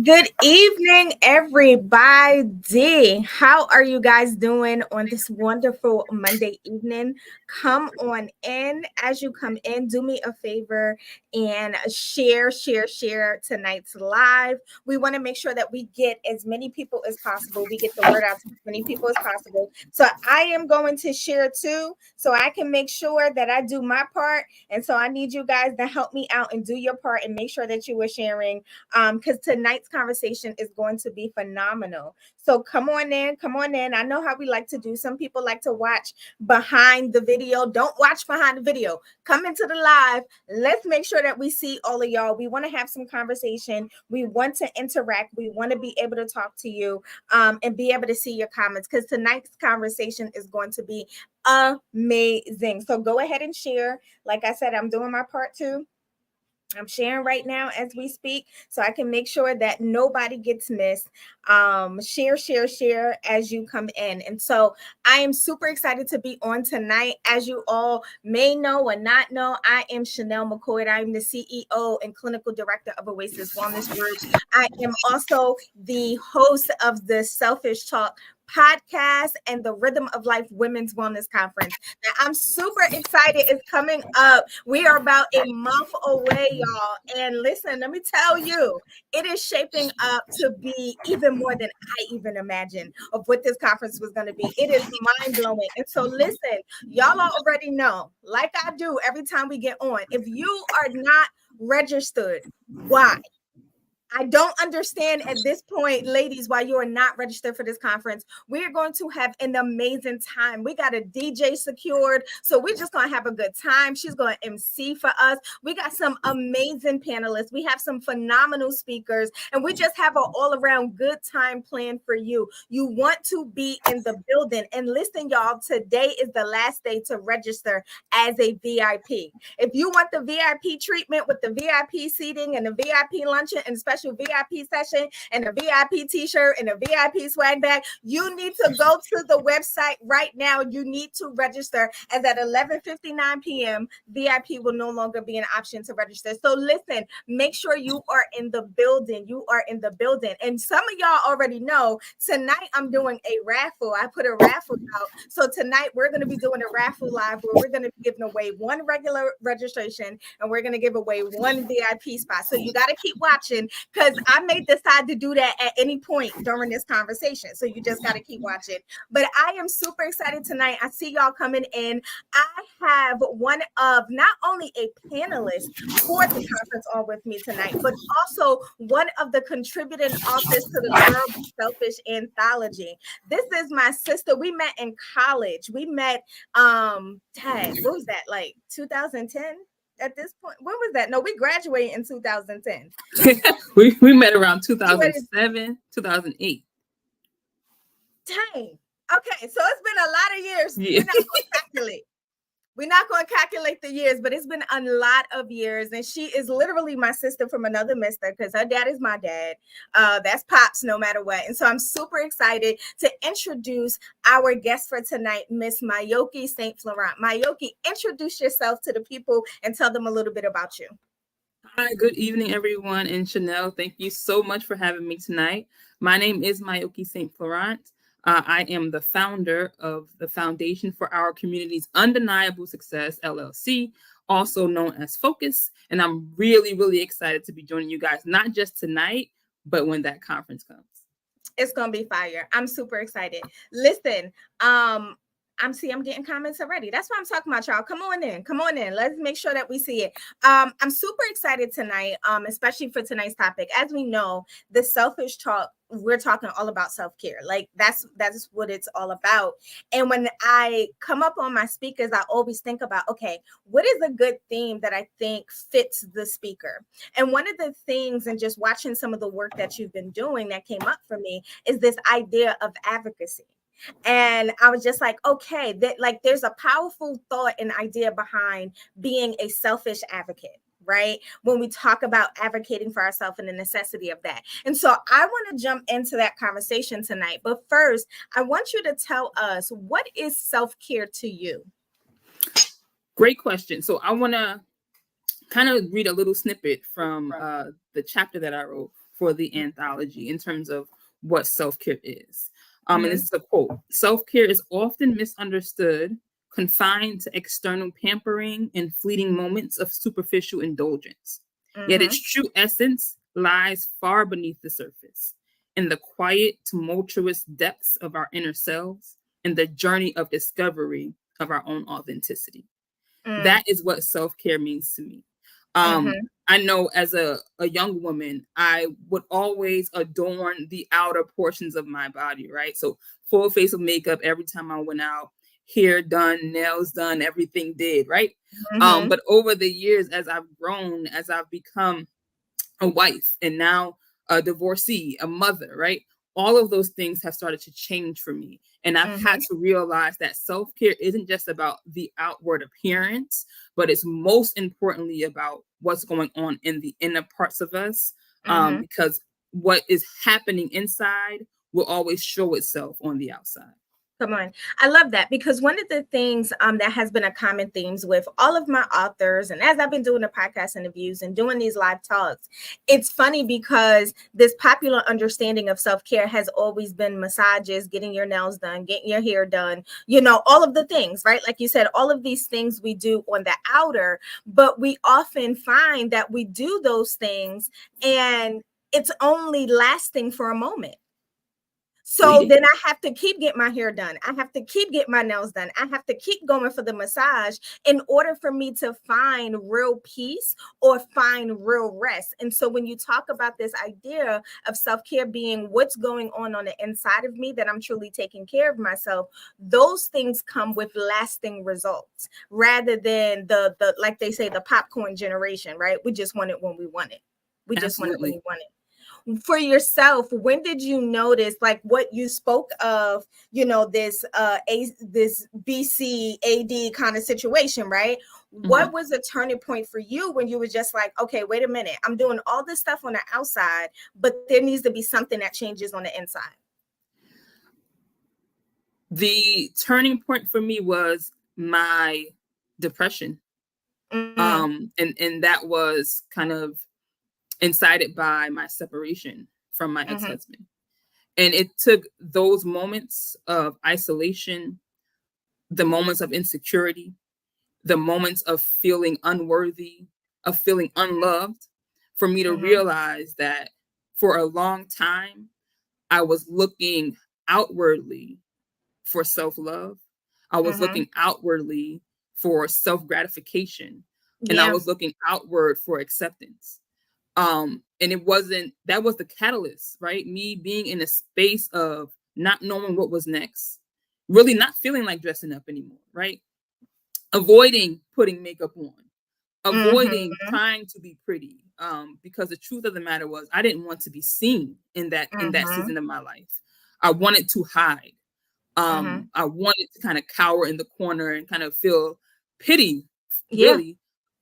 Good evening, everybody. How are you guys doing on this wonderful Monday evening? Come on in. As you come in, do me a favor and share tonight's live. We want to make sure that we get as many people as possible. We get the word out to as many people as possible. So I am going to share too, so I can make sure that I do my part. And so I need you guys to help me out and do your part and make sure that you are sharing because tonight's conversation is going to be phenomenal. So come on in, come on in. I know how we like to do. Some people like to watch behind the video. Don't watch behind the video. Come into the live. Let's make sure that we see all of y'all. We want to have some conversation. We want to interact. We want to be able to talk to you and be able to see your comments because tonight's conversation is going to be amazing. So go ahead and share. Like I said, I'm doing my part too. I'm sharing right now as we speak so I can make sure that nobody gets missed. Share as you come in. And so I am super excited to be on tonight. As you all may know or not know, I am Chanel McCoy. I am the CEO and clinical director of Oasis Wellness Group. I am also the host of the Selfish Talk podcast and the Rhythm of Life Women's Wellness Conference. Now, I'm super excited. It's coming up. We are about a month away, y'all. And listen, let me tell you, it is shaping up to be even more than I even imagined of what this conference was going to be. It is mind blowing. And so, listen, y'all already know, like I do every time we get on, if you are not registered, why? I don't understand at this point, ladies, why you are not registered for this conference. We're going to have an amazing time. We got a DJ secured, so we're just going to have a good time. She's going to MC for us. We got some amazing panelists. We have some phenomenal speakers, and we just have an all-around good time planned for you. You want to be in the building. And listen, y'all, today is the last day to register as a VIP. If you want the VIP treatment with the VIP seating and the VIP luncheon and special VIP session and a VIP t-shirt and a VIP swag bag, you need to go to the website right now. You need to register, as at 11:59 p.m. VIP will no longer be an option to register. So listen, make sure you are in the building. You are in the building. And some of y'all already know tonight I'm doing a raffle. I put a raffle out. So tonight we're going to be doing a raffle live where we're going to be giving away one regular registration and we're going to give away one VIP spot. So you got to keep watching, because I may decide to do that at any point during this conversation. So you just got to keep watching. But I am super excited tonight. I see y'all coming in. I have one of not only a panelist for the conference on with me tonight, but also one of the contributing authors to the Girl Be Selfish anthology. This is my sister. We met in college. We met, what was that, like 2010? At this point, when was that? No, we graduated in 2010. we met around 2007, 2008. Dang. Okay, so it's been a lot of years. Yeah. We're not going to calculate the years, but it's been a lot of years. And she is literally my sister from another mister, because her dad is my dad. That's Pops no matter what. And so I'm super excited to introduce our guest for tonight, Miss Miyokee St. Florant. Miyokee, introduce yourself to the people and tell them a little bit about you. Hi, good evening, everyone. And Chanel, thank you so much for having me tonight. My name is Miyokee St. Florant. I am the founder of the Foundation for Our Community's Undeniable Success, LLC, also known as Focus. And I'm really, really excited to be joining you guys, not just tonight, but when that conference comes. It's going to be fire. I'm super excited. Listen, I'm getting comments already. That's what I'm talking about, y'all. Come on in. Let's make sure that we see it. I'm super excited tonight, especially for tonight's topic. As we know, the Selfish Talk, we're talking all about self-care. Like that's what it's all about. And when I come up on my speakers, I always think about, okay, what is a good theme that I think fits the speaker? And one of the things, and just watching some of the work that you've been doing that came up for me, is this idea of advocacy. And I was just like, okay, that like there's a powerful thought and idea behind being a selfish advocate, right? When we talk about advocating for ourselves and the necessity of that. And so I want to jump into that conversation tonight. But first, I want you to tell us, what is self-care to you? Great question. So I want to kind of read a little snippet from the chapter that I wrote for the anthology in terms of what self-care is. And Mm-hmm. this is a quote: "Self-care is often misunderstood, confined to external pampering and fleeting moments of superficial indulgence. Yet Mm-hmm. its true essence lies far beneath the surface, in the quiet, tumultuous depths of our inner selves, and the journey of discovery of our own authenticity." Mm-hmm. That is what self-care means to me. I know as a young woman, I would always adorn the outer portions of my body, right? So full face of makeup every time I went out, hair done, nails done, everything did, right? Mm-hmm. But over the years, as I've grown, as I've become a wife, and now a divorcee, a mother, right? All of those things have started to change for me. And I've had Mm-hmm. to realize that self care isn't just about the outward appearance, but it's most importantly about what's going on in the inner parts of us. Mm-hmm. Because what is happening inside will always show itself on the outside. Come on. I love that because one of the things that has been a common themes with all of my authors, and as I've been doing the podcast interviews and doing these live talks, it's funny because this popular understanding of self-care has always been massages, getting your nails done, getting your hair done, all of the things, right? Like you said, all of these things we do on the outer, but we often find that we do those things and it's only lasting for a moment. So Fleeting. then I have to keep getting my hair done. I have to keep getting my nails done. I have to keep going for the massage in order for me to find real peace or find real rest. And so when you talk about this idea of self-care being what's going on the inside of me, that I'm truly taking care of myself, those things come with lasting results rather than the like they say, the popcorn generation, right? We just want it when we want it. We just want it when Absolutely. we want it. For yourself, when did you notice, like what you spoke of, this BCAD kind of situation, right? Mhm. What was the turning point for you when you were just like, okay, wait a minute, I'm doing all this stuff on the outside, but there needs to be something that changes on the inside? The turning point for me was my depression. Mm-hmm. And that was kind of incited by my separation from my Mm-hmm. ex-husband. And it took those moments of isolation, the moments of insecurity, the moments of feeling unworthy, of feeling unloved, for me to Mm-hmm. realize that for a long time, I was looking outwardly for self-love. I was Mm-hmm. looking outwardly for self-gratification, and I Yeah. was looking outward for acceptance. And it wasn't that was the catalyst, right? Me being in a space of not knowing what was next, really not feeling like dressing up anymore, right? Avoiding putting makeup on, avoiding Mm-hmm. trying to be pretty, because the truth of the matter was I didn't want to be seen in that Mm-hmm. season of my life. I wanted to hide. Mm-hmm. I wanted to kind of cower in the corner and kind of feel pity, Yeah. really,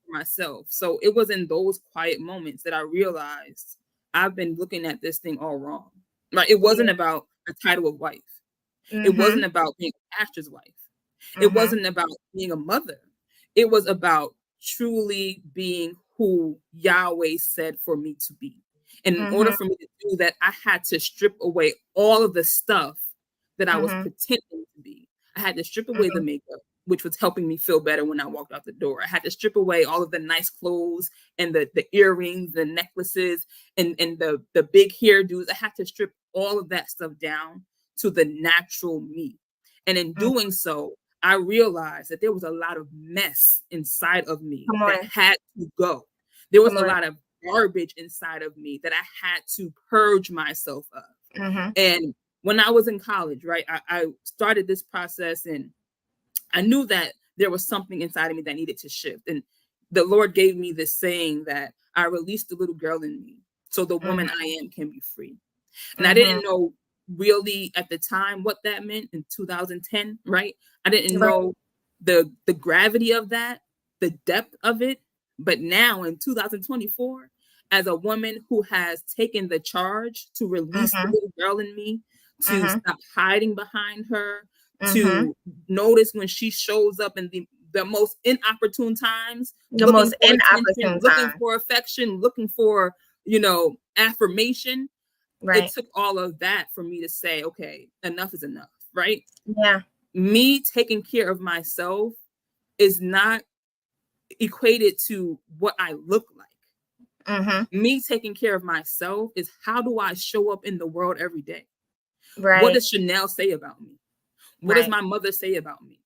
for myself. So it was in those quiet moments that I realized I've been looking at this thing all wrong. Right? It wasn't Yeah. about the title of wife. It Mm-hmm. wasn't about being a pastor's wife. It Mm-hmm. wasn't about being a mother. It was about truly being who Yahweh said for me to be. And in order Mm-hmm. for me to do that, I had to strip away all of the stuff that I was Mm-hmm. pretending to be. I had to strip away the Mm-hmm. makeup, which was helping me feel better when I walked out the door. I had to strip away all of the nice clothes and the earrings, the necklaces, and the big hairdos. I had to strip all of that stuff down to the natural me. And in Mm-hmm. doing so, I realized that there was a lot of mess inside of me Come that on. had to go. There was Come a on. lot of garbage inside of me that I had to purge myself of. Mm-hmm. And when I was in college, right, I started this process, and I knew that there was something inside of me that needed to shift. And the Lord gave me this saying that I released the little girl in me so the woman Mm-hmm. I am can be free. And I Mm-hmm. didn't know really at the time what that meant in 2010, right? I didn't Right. know the gravity of that, the depth of it. But now in 2024, as a woman who has taken the charge to release the Mm-hmm. little girl in me, to Mm-hmm. stop hiding behind her, Mm-hmm. to notice when she shows up in the most inopportune times, The looking most for attention, inopportune looking time. for affection, looking for affirmation. It Right. took all of that for me to say, okay, enough is enough, right? Yeah. Me taking care of myself is not equated to what I look like. Mm-hmm. Me taking care of myself is how do I show up in the world every day? What Right. does Chanel say about me? What does Right. my mother say about me?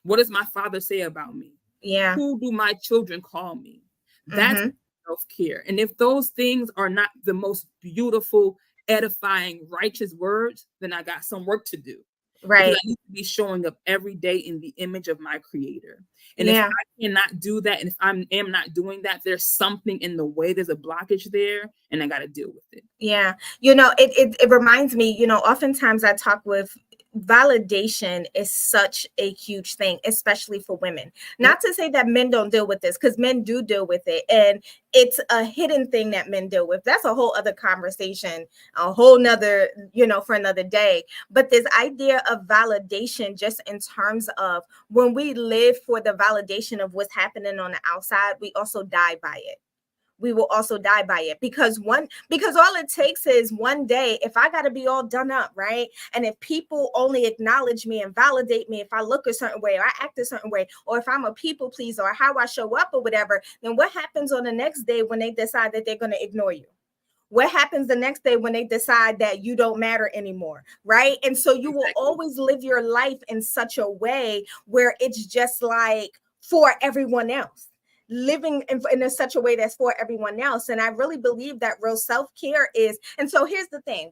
What does my father say about me? Yeah. Who do my children call me? That's Mm-hmm. self-care. And if those things are not the most beautiful, edifying, righteous words, then I got some work to do, because I Right. need to be showing up every day in the image of my creator. And if Yeah. I cannot do that, and if I am not doing that, there's something in the way, there's a blockage there, and I got to deal with it. Yeah. It reminds me, oftentimes I talk with validation is such a huge thing, especially for women. Yep. Not to say that men don't deal with this, because men do deal with it. And it's a hidden thing that men deal with. That's a whole other conversation, a whole nother, for another day. But this idea of validation, just in terms of when we live for the validation of what's happening on the outside, we also die by it. We will also die by it, because all it takes is one day, if I got to be all done up, right? And if people only acknowledge me and validate me, if I look a certain way or I act a certain way, or if I'm a people pleaser or how I show up or whatever, then what happens on the next day when they decide that they're going to ignore you? What happens the next day when they decide that you don't matter anymore, right? And so you will Exactly. always live your life in such a way where it's just like for everyone else, living in such a way that's for everyone else. And I really believe that real self-care is, and so here's the thing,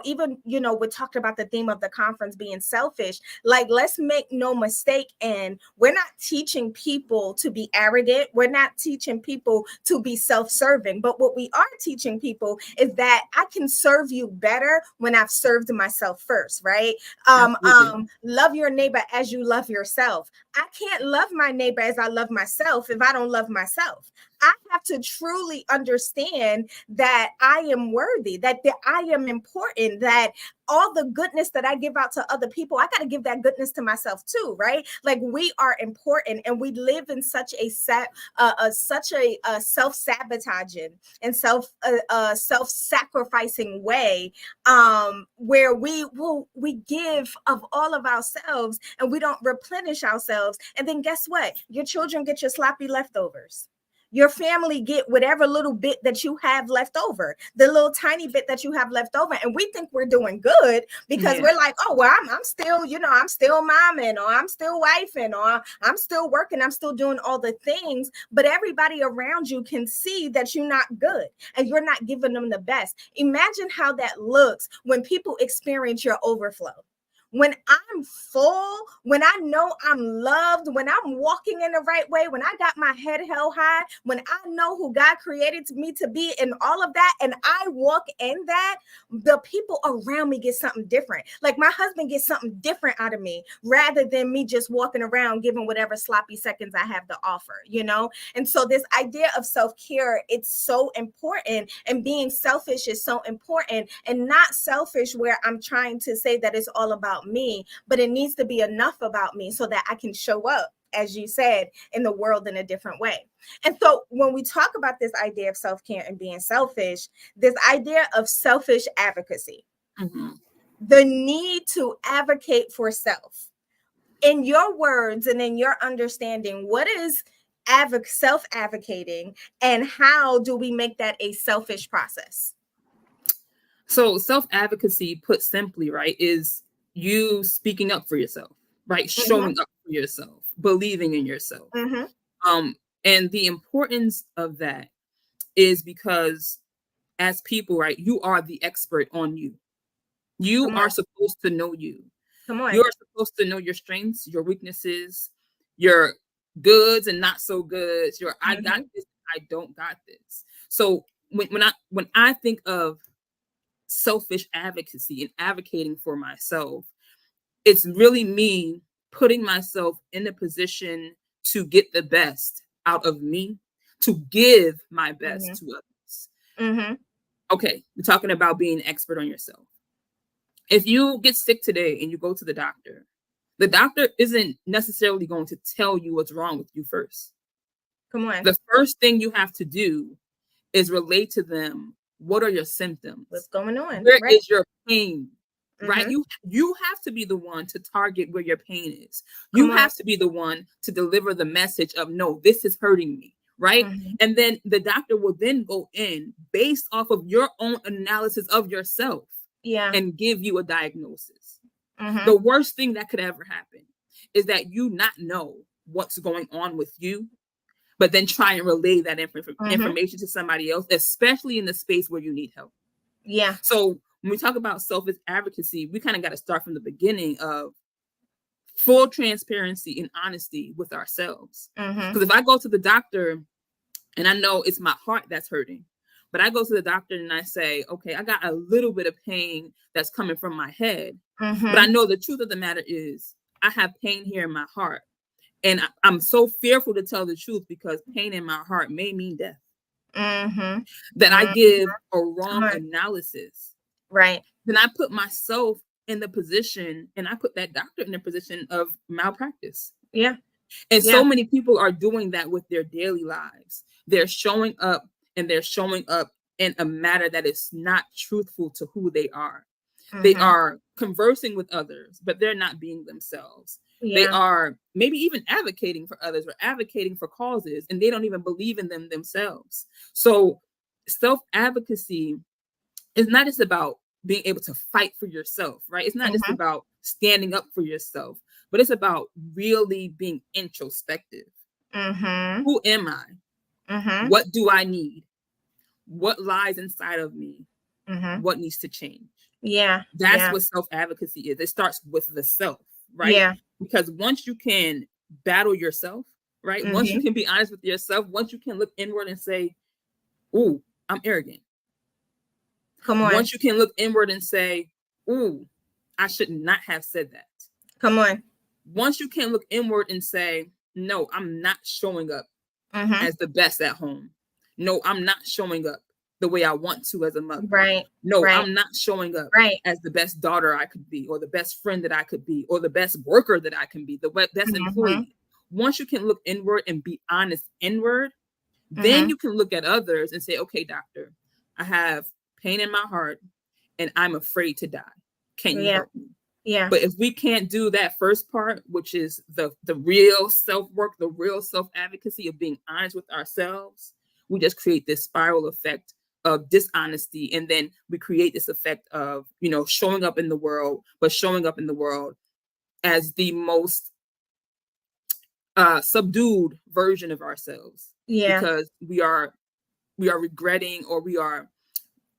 even, we talked about the theme of the conference being selfish. Like, let's make no mistake, and we're not teaching people to be arrogant, we're not teaching people to be self-serving, but what we are teaching people is that I can serve you better when I've served myself first, right? Absolutely. Love your neighbor as you love yourself. I can't love my neighbor as I love myself if I don't love myself. I have to truly understand that I am worthy, that I am important, that all the goodness that I give out to other people, I got to give that goodness to myself too, right? Like, we are important, and we live in such a self-sabotaging and self-sacrificing way, where we give of all of ourselves and we don't replenish ourselves. And then guess what? Your children get your sloppy leftovers. Your family get whatever little bit that you have left over, the little tiny bit that you have left over. And we think we're doing good because Yeah. we're like, oh, well, I'm still, I'm still momming, or I'm still wifing, or I'm still working, I'm still doing all the things. But everybody around you can see that you're not good and you're not giving them the best. Imagine how that looks when people experience your overflow. When I'm full, when I know I'm loved, when I'm walking in the right way, when I got my head held high, when I know who God created me to be, and all of that, and I walk in that, the people around me get something different. Like, my husband gets something different out of me, rather than me just walking around giving whatever sloppy seconds I have to offer. And so this idea of self-care, it's so important, and being selfish is so important, and not selfish where I'm trying to say that it's all about me, but it needs to be enough about me so that I can show up, as you said, in the world in a different way. And so when we talk about this idea of self-care and being selfish, this idea of selfish advocacy, Mm-hmm. the need to advocate for self, in your words and in your understanding, what is self-advocating, and how do we make that a selfish process? So self-advocacy, put simply, right, is you speaking up for yourself, right? Mm-hmm. Showing up for yourself, believing in yourself. Mm-hmm. Um, and the importance of that is because as people, right, you are the expert on you. You Come on. are supposed to know you. Come on. You're supposed to know your strengths, your weaknesses, your goods and not so goods, your I got Mm-hmm. this, I don't got this. So when I think of selfish advocacy and advocating for myself, it's really me putting myself in a position to get the best out of me, to give my best Mm-hmm. to others. Mm-hmm. Okay, we're talking about being an expert on yourself. If you get sick today and you go to the doctor isn't necessarily going to tell you what's wrong with you first. Come on. The first thing you have to do is relate to them. What are your symptoms? What's going on? Where right. is your pain? Right? Mhm. You have to be the one to target where your pain is. Come You on. have to be the one to deliver the message of, no, this is hurting me. Right? Mhm. And then the doctor will then go in based off of your own analysis of yourself Yeah. and give you a diagnosis. Mhm. The worst thing that could ever happen is that you not know what's going on with you, but then try and relay that information to somebody else, especially in the space where you need help. Yeah. So when we talk about self-advocacy, we kind of got to start from the beginning of full transparency and honesty with ourselves. Because if I go to the doctor and I know it's my heart that's hurting, but I go to the doctor and I say, okay, I got a little bit of pain that's coming from my head, but I know the truth of the matter is I have pain here in my heart. And I'm so fearful to tell the truth because pain in my heart may mean death. That I give a wrong analysis. Right. Then I put myself in the position, and I put that doctor in the position of malpractice. Yeah. And so many people are doing that with their daily lives. They're showing up, and they're showing up in a manner that is not truthful to who they are. They are conversing with others, but they're not being themselves. They are maybe even advocating for others or advocating for causes, and they don't even believe in them themselves. So self-advocacy is not just about being able to fight for yourself, right? It's not just about standing up for yourself, but it's about really being introspective. Who am I? What do I need? What lies inside of me? What needs to change? Yeah. That's what self-advocacy is. It starts with the self, right? Yeah. Because once you can battle yourself, right? Once you can be honest with yourself, once you can look inward and say, ooh, I'm arrogant. Come on. Once you can look inward and say, ooh, I should not have said that. Come on. Once you can look inward and say, no, I'm not showing up as the best at home. No, I'm not showing up the way I want to as a mother. Right. No, right. I'm not showing up right. as the best daughter I could be, or the best friend that I could be, or the best worker that I can be, the best employee. Once you can look inward and be honest inward, then you can look at others and say, okay, doctor, I have pain in my heart and I'm afraid to die. Can you help me? Yeah. But if we can't do that first part, which is the real self-work, the real self-advocacy of being honest with ourselves, we just create this spiral effect of dishonesty. And then we create this effect of, showing up in the world, but showing up in the world as the most subdued version of ourselves. Yeah. Because we are regretting, or we are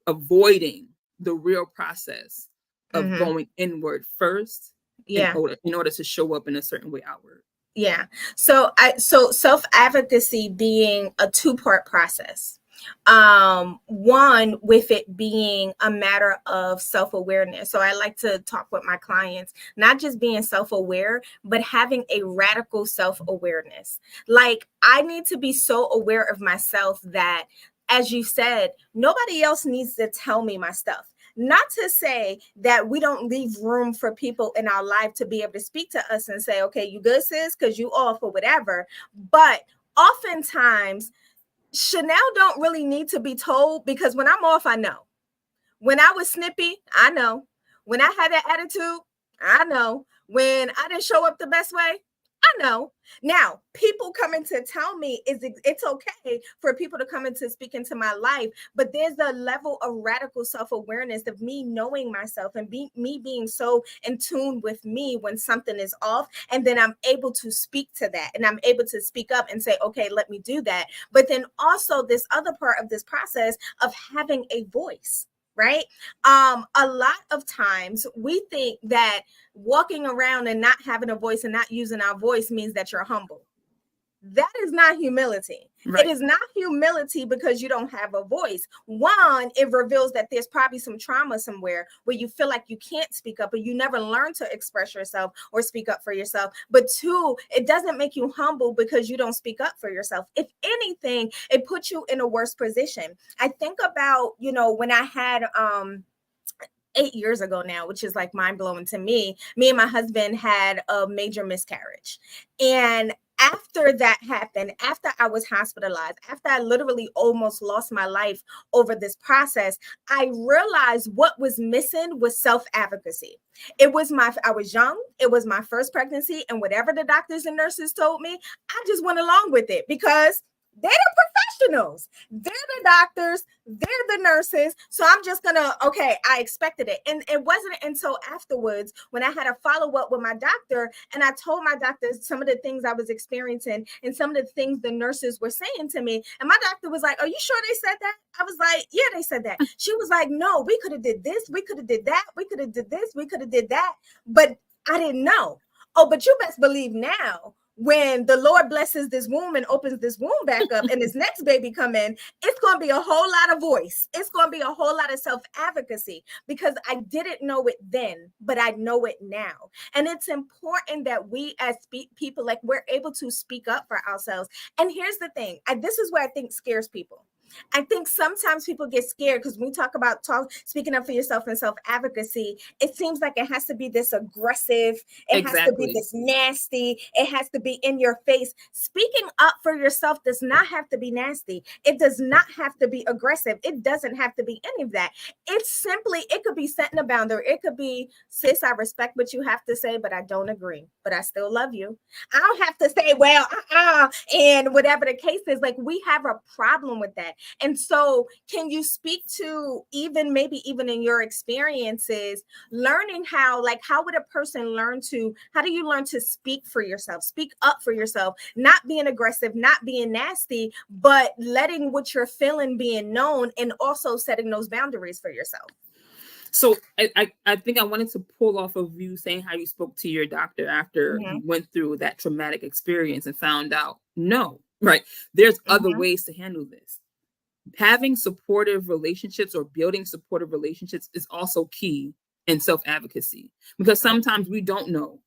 avoiding the real process of going inward first in order to show up in a certain way outward. Yeah. So self-advocacy being a two-part process. One, with it being a matter of self-awareness. So I like to talk with my clients, not just being self-aware, but having a radical self-awareness. Like, I need to be so aware of myself that, as you said, nobody else needs to tell me my stuff. Not to say that we don't leave room for people in our life to be able to speak to us and say, okay, you good, sis, because you off or whatever. But oftentimes, Chanel don't really need to be told, because when I'm off, I know. When I was snippy, I know. When I had that attitude, I know. When I didn't show up the best way, I know. Now, people coming to tell me it's okay for people to come into speak into my life, but there's a level of radical self-awareness of me knowing myself and me being so in tune with me when something is off, and then I'm able to speak to that, and I'm able to speak up and say, okay, let me do that. But then also this other part of this process of having a voice. Right. A lot of times we think that walking around and not having a voice and not using our voice means that you're humble. That is not humility. Right. It is not humility because you don't have a voice. One, it reveals that there's probably some trauma somewhere where you feel like you can't speak up, or you never learn to express yourself or speak up for yourself. But two, it doesn't make you humble because you don't speak up for yourself. If anything, it puts you in a worse position. I think about, when I had 8 years ago now, which is like mind blowing to me. Me and my husband had a major miscarriage. And after that happened, after I was hospitalized, after I literally almost lost my life over this process, I realized what was missing was self-advocacy. I was young, it was my first pregnancy, and whatever the doctors and nurses told me, I just went along with it because they're the professionals. They're the doctors, they're the nurses. So I'm just gonna, okay, I expected it. And it wasn't until afterwards when I had a follow-up with my doctor and I told my doctor some of the things I was experiencing and some of the things the nurses were saying to me. And my doctor was like, "Are you sure they said that?" I was like, "Yeah, they said that." She was like, "No, we could have did this, we could have did that, we could have did this, we could have did that." But I didn't know. Oh, but you best believe now, when the Lord blesses this womb and opens this womb back up and this next baby come in, it's going to be a whole lot of voice. It's going to be a whole lot of self-advocacy because I didn't know it then, but I know it now. And it's important that we as people, like, we're able to speak up for ourselves. And here's the thing. This is where I think scares people. I think sometimes people get scared because when we talk about speaking up for yourself and self-advocacy, it seems like it has to be this aggressive, it has to be Exactly. this nasty, it has to be in your face. Speaking up for yourself does not have to be nasty. It does not have to be aggressive. It doesn't have to be any of that. It's simply, it could be setting a boundary. It could be, sis, I respect what you have to say, but I don't agree, but I still love you. I don't have to say, well, and whatever the case is. Like, we have a problem with that. And so, can you speak to, even maybe even in your experiences, learning how, like, how would a person how do you learn to speak for yourself, speak up for yourself, not being aggressive, not being nasty, but letting what you're feeling being known and also setting those boundaries for yourself? So I think I wanted to pull off of you saying how you spoke to your doctor after Mm-hmm. you went through that traumatic experience and found out, no, right? There's other ways to handle this. Having supportive relationships or building supportive relationships is also key in self-advocacy, because sometimes we don't know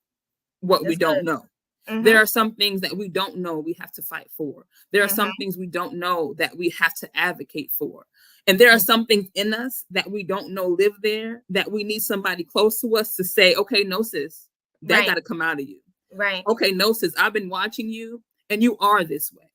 what we That's don't good. know. Mm-hmm. There are some things that we don't know we have to fight for. There are Mm-hmm. some things we don't know that we have to advocate for. And there are some things in us that we don't know live there that we need somebody close to us to say, okay, no, sis, that Right. got to come out of you. Right. Okay, no, sis, I've been watching you and you are this way.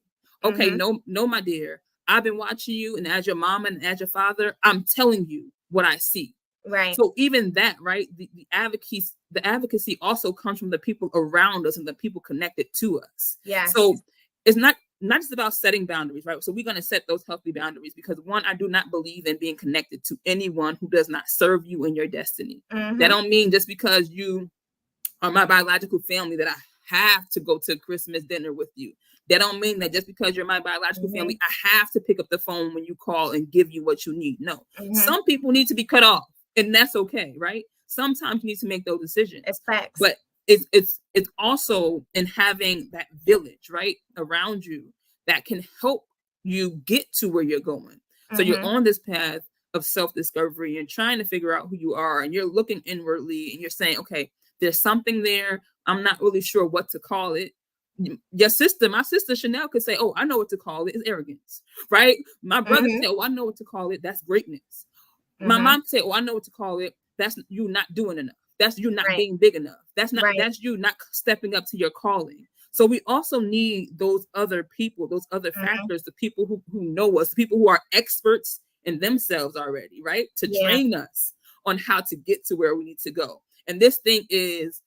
Okay, Mm-hmm. no, my dear, I've been watching you, and as your mom and as your father, I'm telling you what I see. Right. So even that, right? The advocacy also comes from the people around us and the people connected to us. Yes. So it's not just about setting boundaries, right? So we're going to set those healthy boundaries because, one, I do not believe in being connected to anyone who does not serve you in your destiny. Mm-hmm. That don't mean just because you are my biological family that I have to go to Christmas dinner with you. That don't mean that just because you're my biological family, I have to pick up the phone when you call and give you what you need. No. Mm-hmm. Some people need to be cut off, and that's okay, right? Sometimes you need to make those decisions. It's facts. But it's also in having that village, right, around you that can help you get to where you're going. So you're on this path of self-discovery and trying to figure out who you are, and you're looking inwardly and you're saying, okay, there's something there. I'm not really sure what to call it. Your sister, my sister Chanel, could say, "Oh, I know what to call it. It's arrogance," right? My brother could say, "Oh, I know what to call it. That's greatness." My mom could say, "Oh, I know what to call it. That's you not doing enough. That's you not being big enough. That's you not stepping up to your calling." So we also need those other people, those other factors, the people who know us, the people who are experts in themselves already, right? To train us on how to get to where we need to go. And this thing is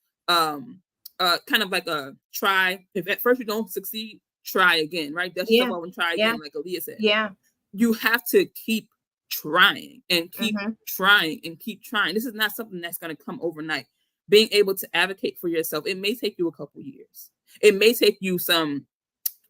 kind of like a try. If at first you don't succeed, try again, right? Dust yourself off and try again, like Aaliyah said. Yeah. You have to keep trying and keep trying and keep trying. This is not something that's going to come overnight. Being able to advocate for yourself, it may take you a couple years. It may take you some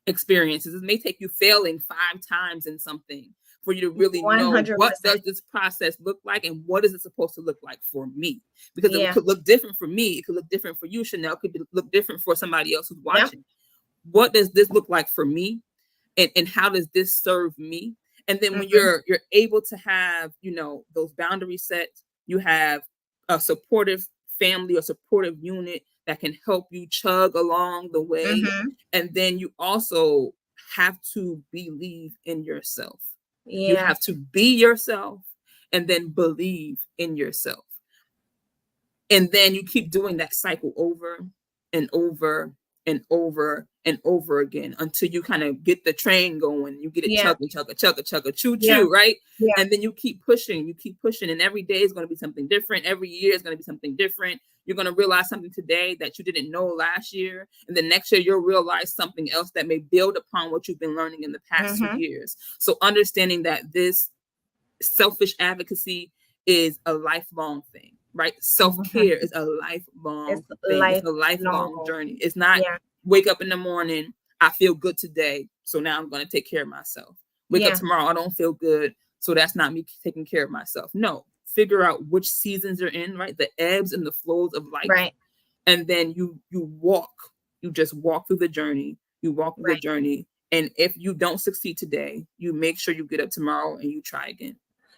experiences. It may take you failing 5 times in something for you to really 100%. know what does this process look like and what is it supposed to look like for me. Because it could look different for me. It could look different for you, Chanel. It could look different for somebody else who's watching. Yep. What does this look like for me? And how does this serve me? And then when you're able to have, those boundaries set, you have a supportive family or supportive unit that can help you chug along the way. And then you also have to believe in yourself. You have to be yourself and then believe in yourself. And then you keep doing that cycle over and over and over and over again until you kind of get the train going. You get it Yeah. chugga, chugga, chugga, chugga, choo, Yeah. choo, right? Yeah. And then you keep pushing, and every day is going to be something different. Every year is going to be something different. You're going to realize something today that you didn't know last year. And then next year, you'll realize something else that may build upon what you've been learning in the past 2 years. So understanding that this selfish advocacy is a lifelong thing, right? Self-care is a lifelong thing. It's a lifelong journey. It's not wake up in the morning, I feel good today, so now I'm going to take care of myself. Wake up tomorrow, I don't feel good, so that's not me taking care of myself. No, figure out which seasons you're in, right? The ebbs and the flows of life. Right. And then you just walk through the journny. You walk through the journey. And if you don't succeed today, you make sure you get up tomorrow and you try again.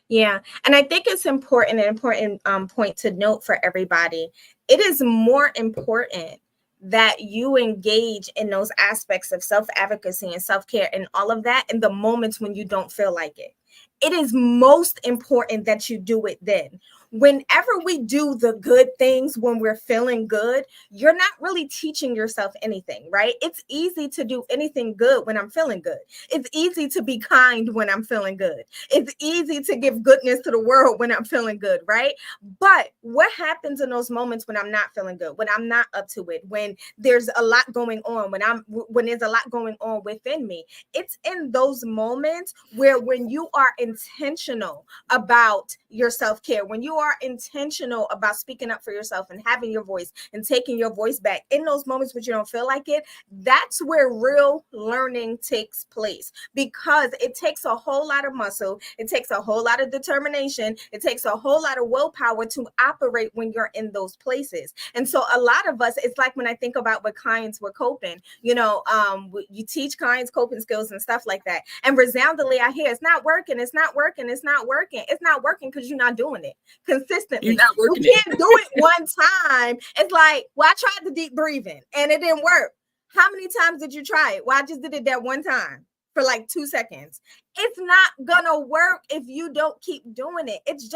Yeah. And I think it's an important point to note for everybody. It is more important that you engage in those aspects of self-advocacy and self-care and all of that in the moments when you don't feel like it. It is most important that you do it then. Whenever we do the good things when we're feeling good, you're not really teaching yourself anything, right? It's easy to do anything good when I'm feeling good. It's easy to be kind when I'm feeling good. It's easy to give goodness to the world when I'm feeling good, right? But what happens in those moments when I'm not feeling good, when I'm not up to it, when there's a lot going on, when there's a lot going on within me? It's in those moments where when you are intentional about your self-care, when you are intentional about speaking up for yourself and having your voice and taking your voice back, in those moments when you don't feel like it, that's where real learning takes place, because it takes a whole lot of muscle, it takes a whole lot of determination, it takes a whole lot of willpower to operate when you're in those places. And so a lot of us, it's like when I think about what clients were coping, you teach clients coping skills and stuff like that, and resoundingly I hear, it's not working, it's not working, it's not working. It's not working because you're not doing it consistently. You're not working. You can't do it one time. It's like, well, I tried the deep breathing and it didn't work. How many times did you try it? Well, I just did it that one time for like 2 seconds. It's not gonna work if you don't keep doing it. It's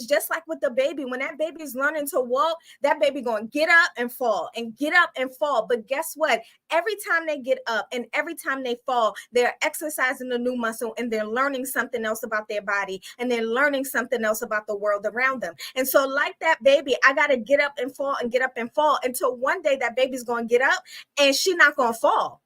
just like with the baby. When that baby is learning to walk, that baby gonna get up and fall and get up and fall. But guess what? Every time they get up and every time they fall, they're exercising a new muscle and they're learning something else about their body and they're learning something else about the world around them. And so like that baby, I gotta get up and fall and get up and fall until one day that baby's gonna get up and she's not gonna fall.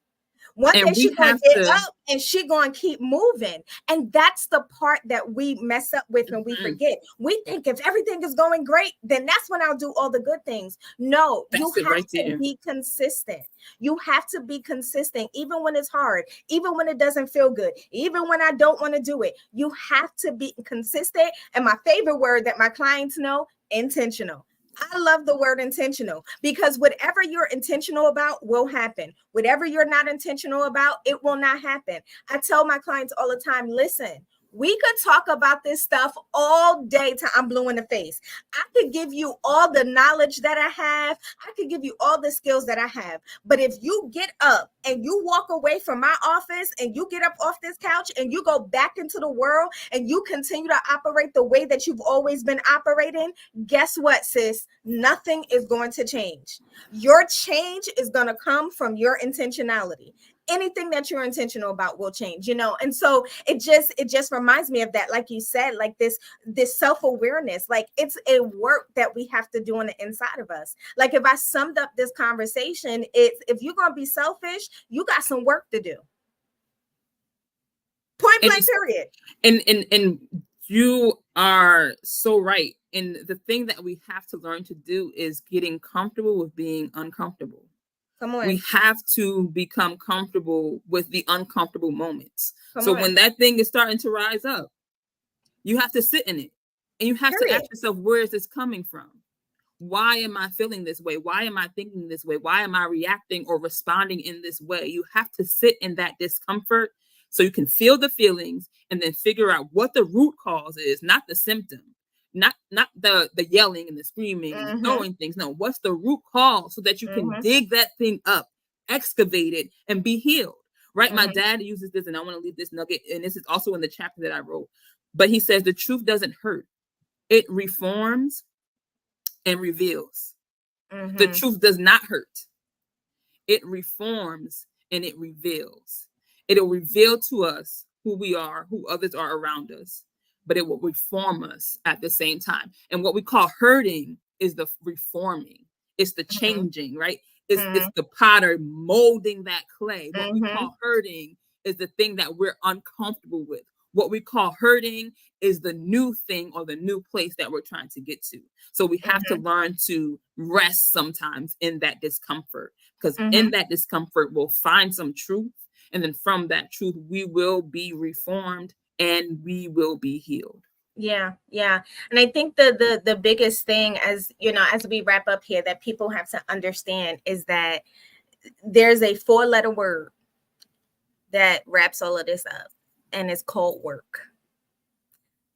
One day she's going to get up and she's going to keep moving. And that's the part that we mess up with and we forget. We think if everything is going great, then that's when I'll do all the good things. No, you have to be consistent. You have to be consistent, even when it's hard, even when it doesn't feel good, even when I don't want to do it. You have to be consistent. And my favorite word that my clients know, intentional. I love the word intentional, because whatever you're intentional about will happen. Whatever you're not intentional about, it will not happen. I tell my clients all the time, listen, we could talk about this stuff all day till I'm blue in the face. I could give you all the knowledge that I have. I could give you all the skills that I have. But if you get up and you walk away from my office and you get up off this couch and you go back into the world and you continue to operate the way that you've always been operating, guess what, sis? Nothing is going to change. Your change is going to come from your intentionality. Anything that you're intentional about will change, and so it just reminds me of that, like you said, like this self-awareness, like it's a work that we have to do on the inside of us. Like if I summed up this conversation, it's if you're going to be selfish, you got some work to do. Point blank, period. And you are so right. And the thing that we have to learn to do is getting comfortable with being uncomfortable. Come on. We have to become comfortable with the uncomfortable moments. When that thing is starting to rise up, you have to sit in it. And you have to ask yourself, where is this coming from? Why am I feeling this way? Why am I thinking this way? Why am I reacting or responding in this way? You have to sit in that discomfort so you can feel the feelings and then figure out what the root cause is, not the symptom. Not the yelling and the screaming and throwing things. No, what's the root cause so that you can dig that thing up, excavate it, and be healed, right? My dad uses this, and I want to leave this nugget, and this is also in the chapter that I wrote, but he says the truth doesn't hurt. It reforms and reveals. The truth does not hurt. It reforms and it reveals. It'll reveal to us who we are, who others are around us, but it will reform us at the same time. And what we call hurting is the reforming. It's the changing, right? It's the potter molding that clay. What we call hurting is the thing that we're uncomfortable with. What we call hurting is the new thing or the new place that we're trying to get to. So we have to learn to rest sometimes in that discomfort, because in that discomfort, we'll find some truth. And then from that truth, we will be reformed and we will be healed. Yeah. And I think the biggest thing, as you know, as we wrap up here, that people have to understand is that there's a 4-letter word that wraps all of this up, and it's called work.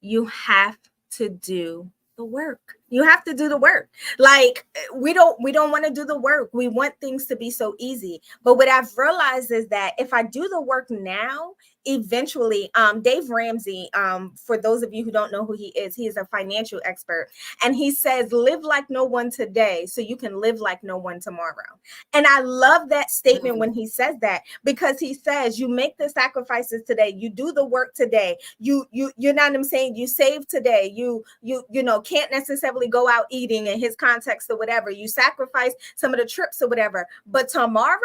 You have to do the work. You have to do the work. Like we don't want to do the work. We want things to be so easy. But what I've realized is that if I do the work now, eventually, Dave Ramsey, for those of you who don't know who he is a financial expert. And he says, live like no one today so you can live like no one tomorrow. And I love that statement when he says that, because he says, you make the sacrifices today, you do the work today, you know what I'm saying? You save today, you know, can't necessarily go out eating in his context or whatever. You sacrifice some of the trips or whatever. But tomorrow,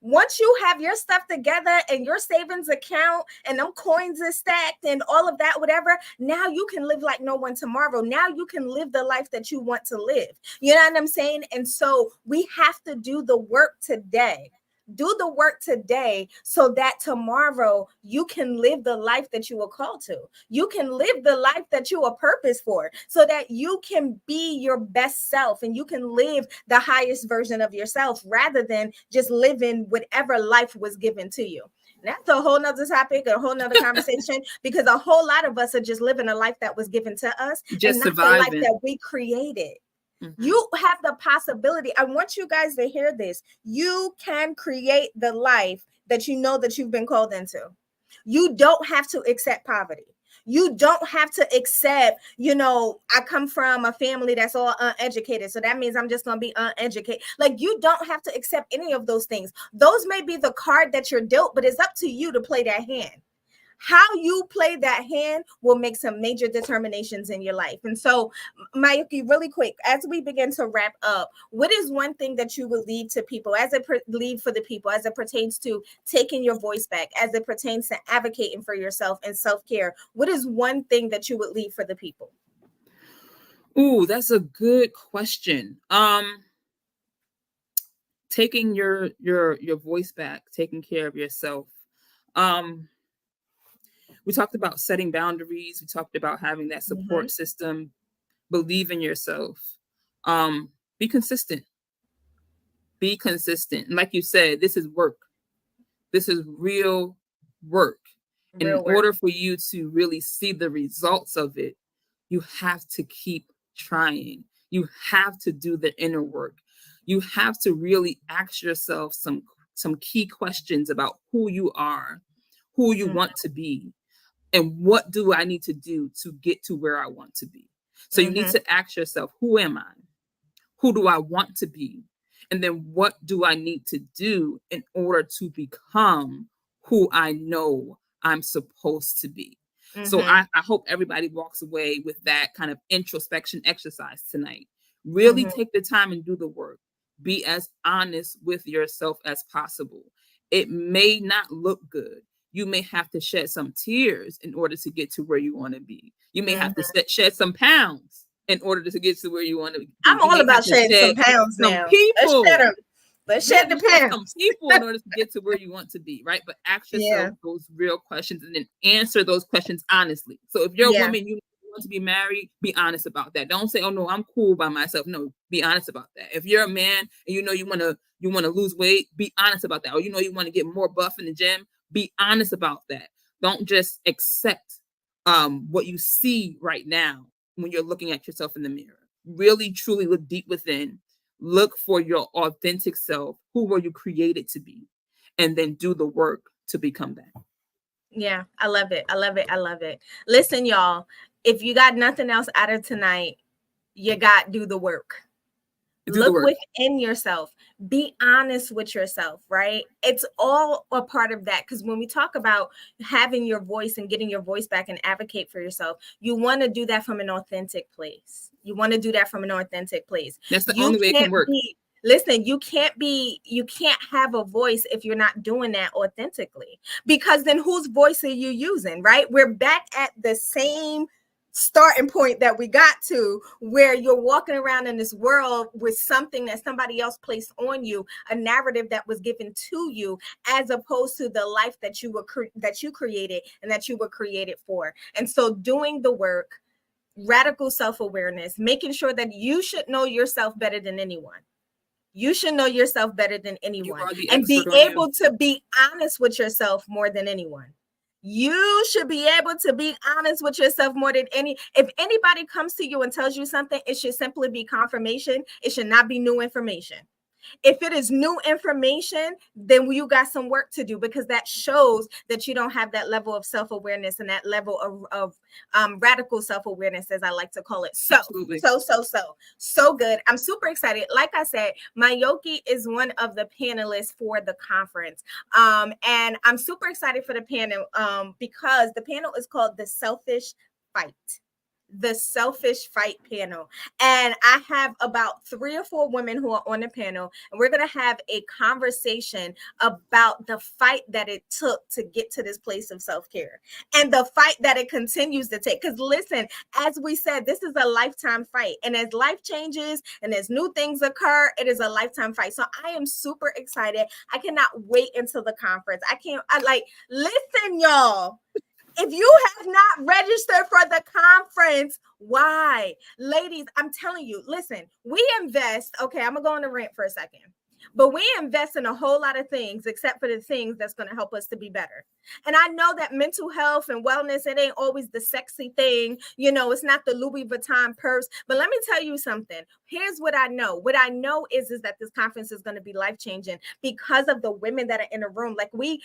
once you have your stuff together and your savings account and them coins are stacked and all of that, whatever, now you can live like no one tomorrow. Now you can live the life that you want to live. You know what I'm saying? And so we have to do the work today. Do the work today so that tomorrow you can live the life that you were called to. You can live the life that you are purposed for, so that you can be your best self and you can live the highest version of yourself, rather than just living whatever life was given to you. That's a whole nother topic, a whole nother conversation, because a whole lot of us are just living a life that was given to us, just and not surviving. the life that we created. You have the possibility. I want you guys to hear this. You can create the life that you know that you've been called into. You don't have to accept poverty. You don't have to accept, you know, I come from a family that's all uneducated, so that means I'm just going to be uneducated. Like, you don't have to accept any of those things. Those may be the card that you're dealt, but it's up to you to play that hand. How you play that hand will make some major determinations in your life. And so, Miyokee, really quick, as we begin to wrap up, what is one thing that you would leave to people, leave for the people, as it pertains to taking your voice back, as it pertains to advocating for yourself and self-care? What is one thing that you would leave for the people? Ooh, that's a good question. Taking your voice back, taking care of yourself. We talked about setting boundaries. We talked about having that support system. Believe in yourself. Be consistent. Be consistent. And like you said, this is work. This is real work. And in order for you to really see the results of it, you have to keep trying. You have to do the inner work. You have to really ask yourself some key questions about who you are, who you want to be, and what do I need to do to get to where I want to be. So you need to ask yourself, who am I? Who do I want to be? And then what do I need to do in order to become who I know I'm supposed to be? So I hope everybody walks away with that kind of introspection exercise tonight. Really take the time and do the work. Be as honest with yourself as possible. It may not look good. You may have to shed some tears in order to get to where you want to be. You may have to shed some pounds in order to get to where you want to be. I'm all about shedding some pounds now. People. Let's shed the pounds. Some people in order to get to where you want to be, right? But ask yourself those real questions and then answer those questions honestly. So if you're a woman, you want to be married, be honest about that. Don't say, "Oh no, I'm cool by myself." No, be honest about that. If you're a man and you know you want to lose weight, be honest about that. Or you know you want to get more buff in the gym, be honest about that. Don't just accept what you see right now when you're looking at yourself in the mirror. Really, truly look deep within. Look for your authentic self. Who were you created to be? And then do the work to become that. Yeah, I love it. I love it. I love it. Listen, y'all, if you got nothing else out of tonight, you got to do the work. Do the Look work. within yourself. Be honest with yourself, right? It's all a part of that. Because when we talk about having your voice and getting your voice back and advocate for yourself, you want to do that from an authentic place. You want to do that from an authentic place. That's the You only way it can can't work. listen, you can't have a voice if you're not doing that authentically. Because then whose voice are you using, right? We're back at the same starting point that we got to, where you're walking around in this world with something that somebody else placed on you, a narrative that was given to you, as opposed to the life that you created and that you were created for. And so doing the work, radical self-awareness, making sure that you should know yourself better than anyone. You should know yourself better than You anyone are the and be expert on you. able to be honest with yourself more than anyone. You should be able to be honest with yourself more than if anybody comes to you and tells you something, it should simply be confirmation. It should not be new information. If it is new information, then you got some work to do, because that shows that you don't have that level of self-awareness and that level of radical self-awareness, as I like to call it. Absolutely. So good. I'm super excited. Like I said, Miyokee is one of the panelists for the conference. And I'm super excited for the panel because the panel is called The Selfish Fight. The Selfish Fight panel. And I have about 3 or 4 women who are on the panel, and we're going to have a conversation about the fight that it took to get to this place of self-care and the fight that it continues to take. Because listen, as we said, this is a lifetime fight. And as life changes and as new things occur, it is a lifetime fight. So I am super excited. I cannot wait until the conference. Listen, y'all. If you have not registered for the conference, why? Ladies, I'm telling you, listen, we invest. Okay, I'm going to go on a rant for a second. But we invest in a whole lot of things except for the things that's going to help us to be better. And I know that mental health and wellness, it ain't always the sexy thing. You know, it's not the Louis Vuitton purse. But let me tell you something. Here's what I know. What I know is that this conference is going to be life-changing because of the women that are in the room. Like we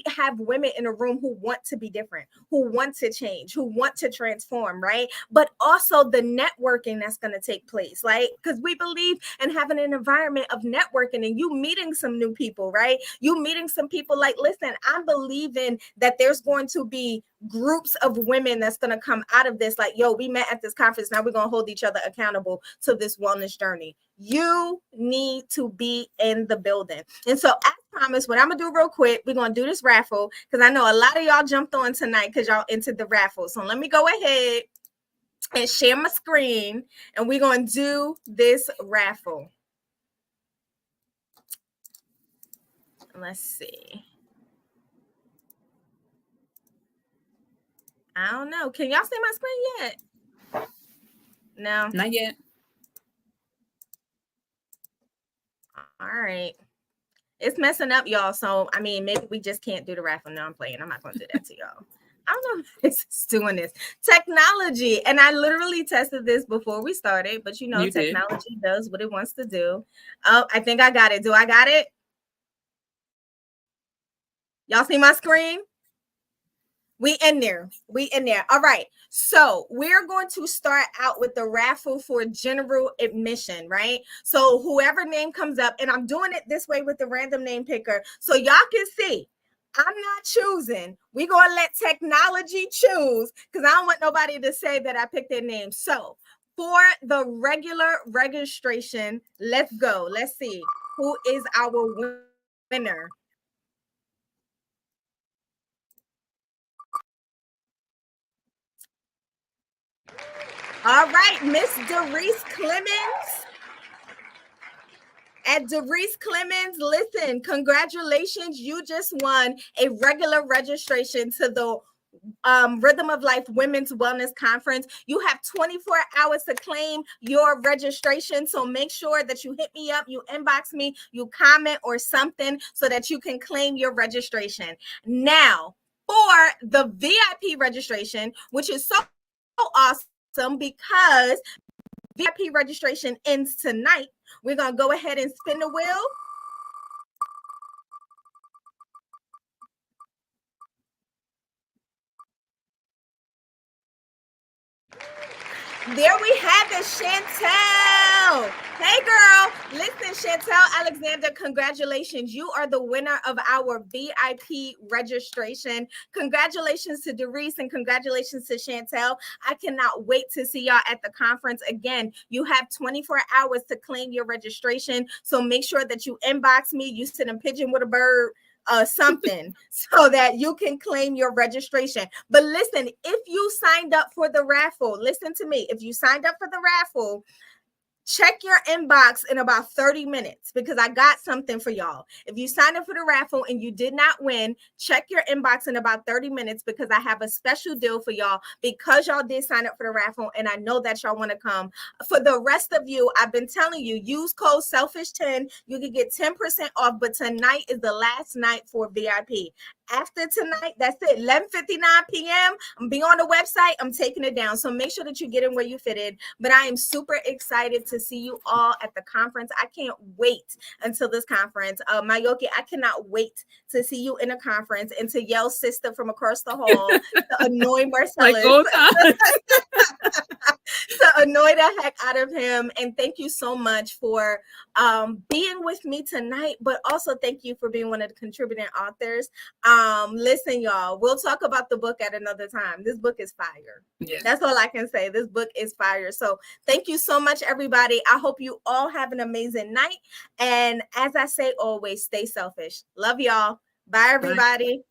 have women in a room who want to be different, who want to change, who want to transform, right? But also the networking that's going to take place, right? Because we believe in having an environment of networking and you meeting some new people, right? You meeting some people. Like, listen, I'm believing that there's going to be groups of women that's going to come out of this. Like, yo, we met at this conference. Now we're going to hold each other accountable to this wellness journey. You need to be in the building. And so as promised, what I'm going to do real quick, we're going to do this raffle because I know a lot of y'all jumped on tonight because y'all entered the raffle. So let me go ahead and share my screen and we're going to do this raffle. Let's see. I don't know. Can y'all see my screen yet? No. Not yet. All right. It's messing up, y'all. So, I mean, maybe we just can't do the raffle. No, I'm playing. I'm not going to do that to y'all. I don't know if it's doing this. Technology. And I literally tested this before we started, but you know, technology does what it wants to do. Oh, I think I got it. Do I got it? Y'all see my screen? We in there. All right. So we're going to start out with the raffle for general admission, right? So whoever name comes up, and I'm doing it this way with the random name picker, so y'all can see. I'm not choosing. We're going to let technology choose because I don't want nobody to say that I picked their name. So for the regular registration, let's go. Let's see who is our winner. All right, Miss Doris Clemens. At Doris Clemens, listen, congratulations. You just won a regular registration to the Rhythm of Life Women's Wellness Conference. You have 24 hours to claim your registration. So make sure that you hit me up, you inbox me, you comment or something so that you can claim your registration. Now, for the VIP registration, which is so awesome because VIP registration ends tonight. We're going to go ahead and spin the wheel. There we have it, Chantel. Hey girl, listen, Chantel Alexander, congratulations. You are the winner of our VIP registration. Congratulations to Doris and congratulations to Chantel. I cannot wait to see y'all at the conference. Again, you have 24 hours to claim your registration. So make sure that you inbox me, you send a pigeon with a bird, something so that you can claim your registration. But listen, if you signed up for the raffle, listen to me. If you signed up for the raffle, check your inbox in about 30 minutes because I got something for y'all. If you signed up for the raffle and you did not win, check your inbox in about 30 minutes because I have a special deal for y'all because y'all did sign up for the raffle and I know that y'all want to come. For the rest of you, I've been telling you, use code SELFISH10. You can get 10% off, but tonight is the last night for VIP. After tonight, that's it, 11:59 p.m. I'm being on the website. I'm taking it down. So make sure that you get in where you fit in. But I am super excited to see you all at the conference. I can't wait until this conference. Miyokee, I cannot wait to see you in a conference and to yell sister from across the hall to annoy Marcellus. To annoy the heck out of him. And thank you so much for being with me tonight, but also thank you for being one of the contributing authors. Listen, y'all, we'll talk about the book at another time. This book is fire. Yeah. That's all I can say. This book is fire. So thank you so much, everybody. I hope you all have an amazing night. And as I say always, stay selfish. Love y'all. Bye, everybody. Bye.